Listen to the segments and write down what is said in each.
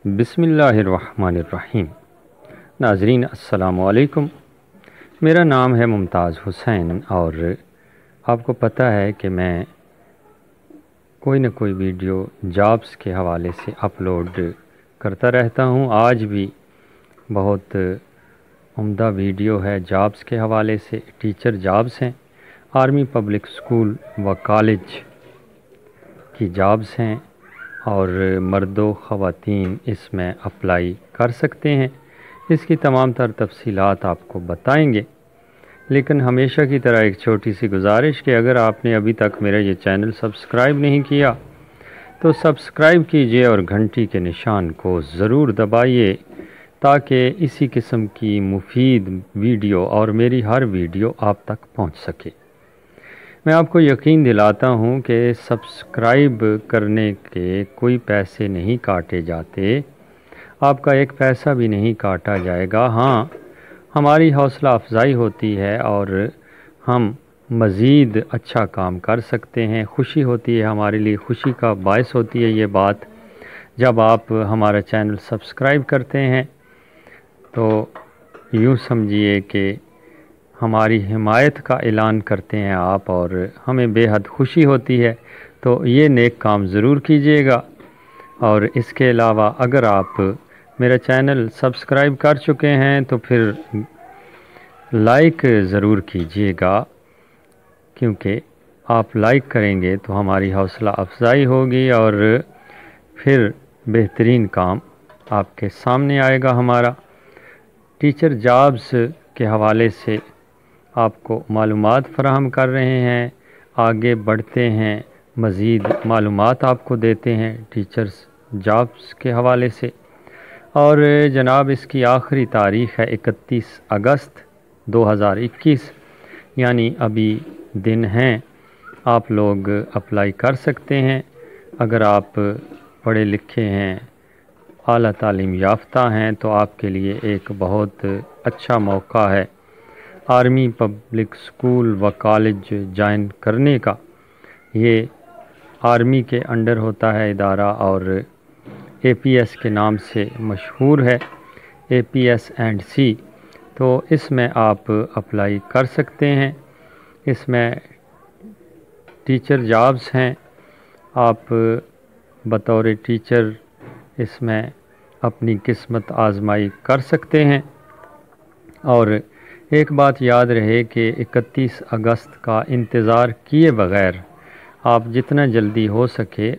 بسم اللہ الرحمن الرحیم۔ ناظرین السلام علیکم، میرا نام ہے ممتاز حسین اور آپ کو پتہ ہے کہ میں کوئی نہ کوئی ویڈیو جابس کے حوالے سے اپلوڈ کرتا رہتا ہوں۔ آج بھی بہت عمدہ ویڈیو ہے جابس کے حوالے سے۔ ٹیچر جابس ہیں، آرمی پبلک سکول و کالج کی جابس ہیں اور مرد و خواتین اس میں اپلائی کر سکتے ہیں۔ اس کی تمام تر تفصیلات آپ کو بتائیں گے، لیکن ہمیشہ کی طرح ایک چھوٹی سی گزارش کہ اگر آپ نے ابھی تک میرا یہ چینل سبسکرائب نہیں کیا تو سبسکرائب کیجئے اور گھنٹی کے نشان کو ضرور دبائیے تاکہ اسی قسم کی مفید ویڈیو اور میری ہر ویڈیو آپ تک پہنچ سکے۔ میں آپ کو یقین دلاتا ہوں کہ سبسکرائب کرنے کے کوئی پیسے نہیں کاٹے جاتے، آپ کا ایک پیسہ بھی نہیں کاٹا جائے گا۔ ہاں، ہماری حوصلہ افزائی ہوتی ہے اور ہم مزید اچھا کام کر سکتے ہیں۔ خوشی ہوتی ہے، ہمارے لیے خوشی کا باعث ہوتی ہے یہ بات جب آپ ہمارا چینل سبسکرائب کرتے ہیں، تو یوں سمجھیے کہ ہماری حمایت کا اعلان کرتے ہیں آپ اور ہمیں بے حد خوشی ہوتی ہے۔ تو یہ نیک کام ضرور کیجیے گا، اور اس کے علاوہ اگر آپ میرا چینل سبسکرائب کر چکے ہیں تو پھر لائک ضرور کیجیے گا، کیونکہ آپ لائک کریں گے تو ہماری حوصلہ افزائی ہوگی اور پھر بہترین کام آپ کے سامنے آئے گا ہمارا۔ ٹیچر جابس کے حوالے سے آپ کو معلومات فراہم کر رہے ہیں، آگے بڑھتے ہیں، مزید معلومات آپ کو دیتے ہیں ٹیچرز جابس کے حوالے سے۔ اور جناب اس کی آخری تاریخ ہے 31 اگست 2021، یعنی ابھی دن ہیں، آپ لوگ اپلائی کر سکتے ہیں۔ اگر آپ پڑھے لکھے ہیں، اعلیٰ تعلیم یافتہ ہیں تو آپ کے لیے ایک بہت اچھا موقع ہے آرمی پبلک سکول و کالج جوائن کرنے کا۔ یہ آرمی کے انڈر ہوتا ہے ادارہ اور اے پی ایس کے نام سے مشہور ہے، اے پی ایس اینڈ سی۔ تو اس میں آپ اپلائی کر سکتے ہیں۔ اس میں ٹیچر جابس ہیں، آپ بطور ٹیچر اس میں اپنی قسمت آزمائی کر سکتے ہیں۔ اور ایک بات یاد رہے کہ 31 اگست کا انتظار کیے بغیر آپ جتنا جلدی ہو سکے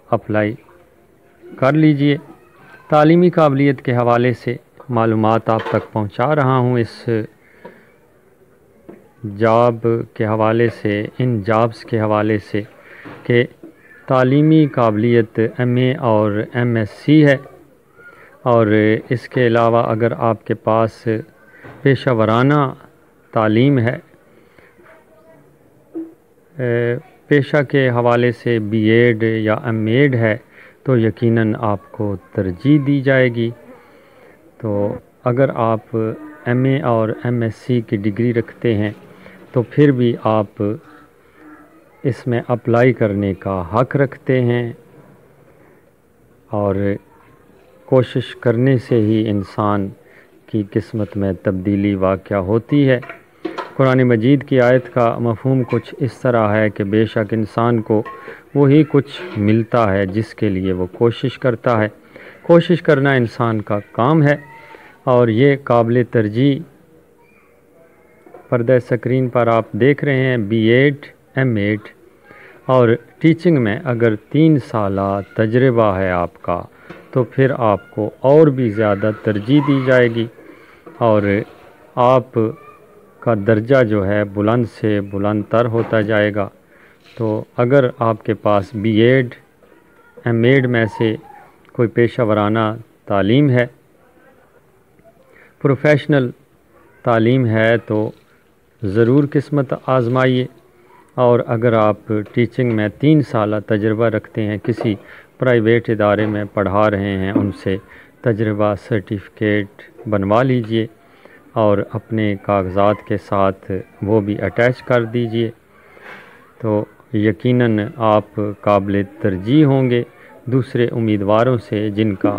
اپلائی کر لیجئے۔ تعلیمی قابلیت کے حوالے سے معلومات آپ تک پہنچا رہا ہوں اس جاب کے حوالے سے، ان جابس کے حوالے سے کہ تعلیمی قابلیت ایم اے اور ایم ایس سی ہے، اور اس کے علاوہ اگر آپ کے پاس پیشہ ورانہ تعلیم ہے، پیشہ کے حوالے سے بی ایڈ یا ایم ایڈ ہے تو یقیناً آپ کو ترجیح دی جائے گی۔ تو اگر آپ ایم اے اور ایم ایس سی کی ڈگری رکھتے ہیں تو پھر بھی آپ اس میں اپلائی کرنے کا حق رکھتے ہیں، اور کوشش کرنے سے ہی انسان کی قسمت میں تبدیلی واقع ہوتی ہے۔ قرآن مجید کی آیت کا مفہوم کچھ اس طرح ہے کہ بے شک انسان کو وہی کچھ ملتا ہے جس کے لیے وہ کوشش کرتا ہے۔ کوشش کرنا انسان کا کام ہے، اور یہ قابل ترجیح پردہ سکرین پر آپ دیکھ رہے ہیں۔ بی ایڈ، ایم ایڈ اور ٹیچنگ میں اگر 3 سالہ تجربہ ہے آپ کا تو پھر آپ کو اور بھی زیادہ ترجیح دی جائے گی، اور آپ کا درجہ جو ہے بلند سے بلند تر ہوتا جائے گا۔ تو اگر آپ کے پاس بی ایڈ، ایم ایڈ میں سے کوئی پیشہ ورانہ تعلیم ہے، پروفیشنل تعلیم ہے تو ضرور قسمت آزمائیے۔ اور اگر آپ ٹیچنگ میں 3 سالہ تجربہ رکھتے ہیں، کسی پرائیویٹ ادارے میں پڑھا رہے ہیں، ان سے تجربہ سرٹیفکیٹ بنوا لیجئے اور اپنے کاغذات کے ساتھ وہ بھی اٹیچ کر دیجئے، تو یقیناً آپ قابل ترجیح ہوں گے دوسرے امیدواروں سے جن کا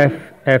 FF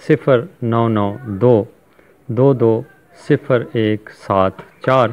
0992200174।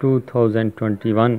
2021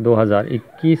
2021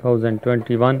2021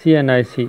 CNIC